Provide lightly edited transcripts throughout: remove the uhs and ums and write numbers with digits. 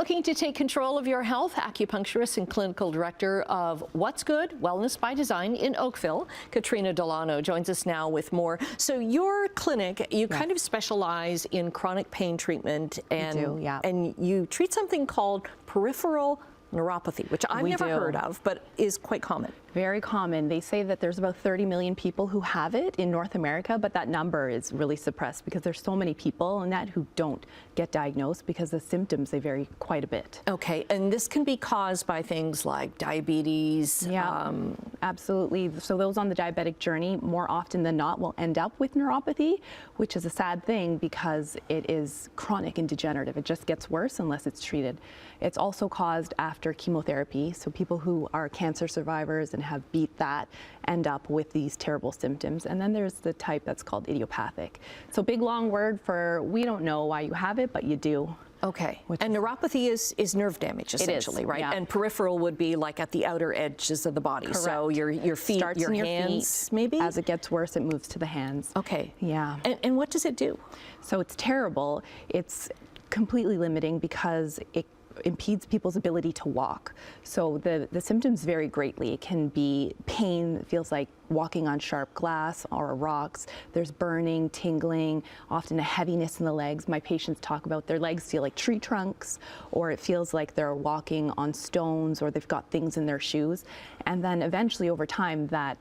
Looking to take control of your health, acupuncturist and clinical director of What's Good? Wellness by Design in Oakville, Katrina Dollano joins us now with more. So your clinic, you kind of specialize in chronic pain treatment, and and you treat something called peripheral neuropathy, which I've never heard of, but is quite common. Very common. They say that there's about 30 million people who have it in North America, but that number is really suppressed because there's so many people in that who don't get diagnosed because the symptoms, they vary quite a bit. Okay, and this can be caused by things like diabetes. Yeah, absolutely. So those on the diabetic journey, more often than not, will end up with neuropathy, which is a sad thing because it is chronic and degenerative. It just gets worse unless it's treated. It's also caused after chemotherapy, so people who are cancer survivors and have beat that end up with these terrible symptoms. And then there's the type that's called idiopathic. So big long word for we don't know why you have it, but you do. Okay, and neuropathy is nerve damage essentially, right? Yeah. And peripheral would be like at the outer edges of the body. Correct. So your feet, starts your in hands, feet. maybe? As it gets worse, it moves to the hands. Okay. Yeah. And what does it do? So it's terrible. It's completely limiting because it impedes people's ability to walk. So the symptoms vary greatly. It can be pain, it feels like walking on sharp glass or rocks. There's burning, tingling, often a heaviness in the legs. My patients talk about their legs feel like tree trunks, or it feels like they're walking on stones, or they've got things in their shoes. And then eventually over time that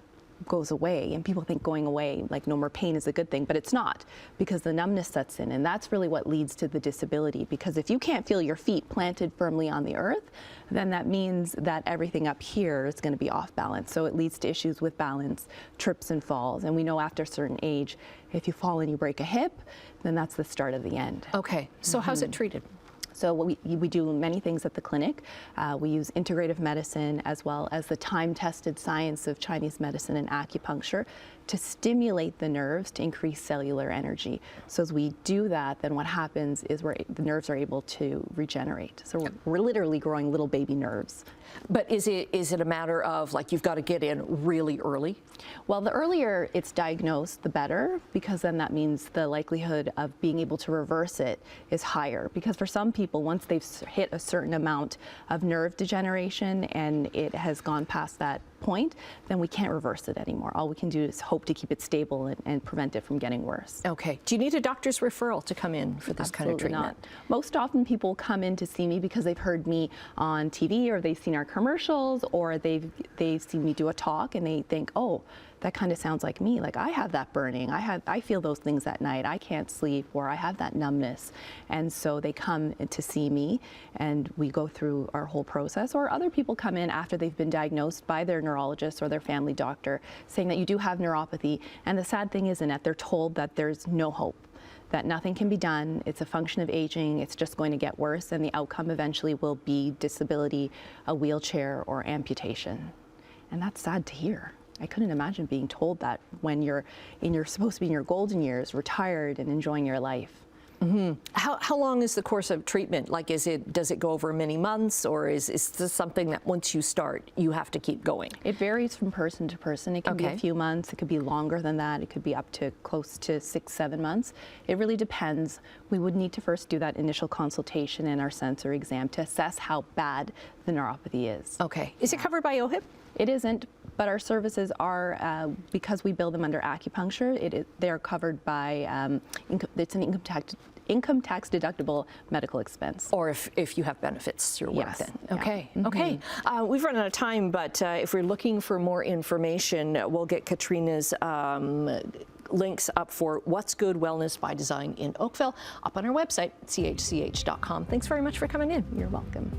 goes away, and people think going away, like no more pain, is a good thing, but it's not, because the numbness sets in, and that's really what leads to the disability. Because if you can't feel your feet planted firmly on the earth, then that means that everything up here is going to be off balance. So it leads to issues with balance, trips and falls. And we know after a certain age, if you fall and you break a hip, then that's the start of the end. Okay, so how's it treated? So we do many things at the clinic. We use integrative medicine as well as the time-tested science of Chinese medicine and acupuncture to stimulate the nerves to increase cellular energy. So as we do that, then what happens is the nerves are able to regenerate. So we're literally growing little baby nerves. But is it a matter of like you've got to get in really early? Well, the earlier it's diagnosed, the better, because then that means the likelihood of being able to reverse it is higher. Because for some people, once they've hit a certain amount of nerve degeneration and it has gone past that point, then we can't reverse it anymore. All we can do is hope to keep it stable and prevent it from getting worse. Okay. Do you need a doctor's referral to come in for this kind of treatment? Not. Most often people come in to see me because they've heard me on TV, or they've seen our commercials, or they've seen me do a talk and they think, oh, that kind of sounds like me. Like I have that burning. I feel those things at night. I can't sleep, or I have that numbness. And so they come to see me and we go through our whole process. Or other people come in after they've been diagnosed by their neurologist or their family doctor saying that you do have neuropathy. And the sad thing is, that they're told that there's no hope, that nothing can be done. It's a function of aging. It's just going to get worse. And the outcome eventually will be disability, a wheelchair, or amputation. And that's sad to hear. I couldn't imagine being told that when you're supposed to be in your golden years, retired and enjoying your life. Mm-hmm. How long is the course of treatment? Like, does it go over many months, or is this something that once you start, you have to keep going? It varies from person to person. It can be a few months. It could be longer than that. It could be up to close to 6-7 months. It really depends. We would need to first do that initial consultation and our sensory exam to assess how bad the neuropathy is. Okay. Is it covered by OHIP? It isn't, but our services are, because we bill them under acupuncture, they are covered by, it's an income tax deductible medical expense. Or if you have benefits through work, then. Okay, Yeah. okay. We've run out of time, but if we're looking for more information, we'll get Katrina's links up for What's Good Wellness by Design in Oakville up on our website, chch.com. Thanks very much for coming in. You're welcome.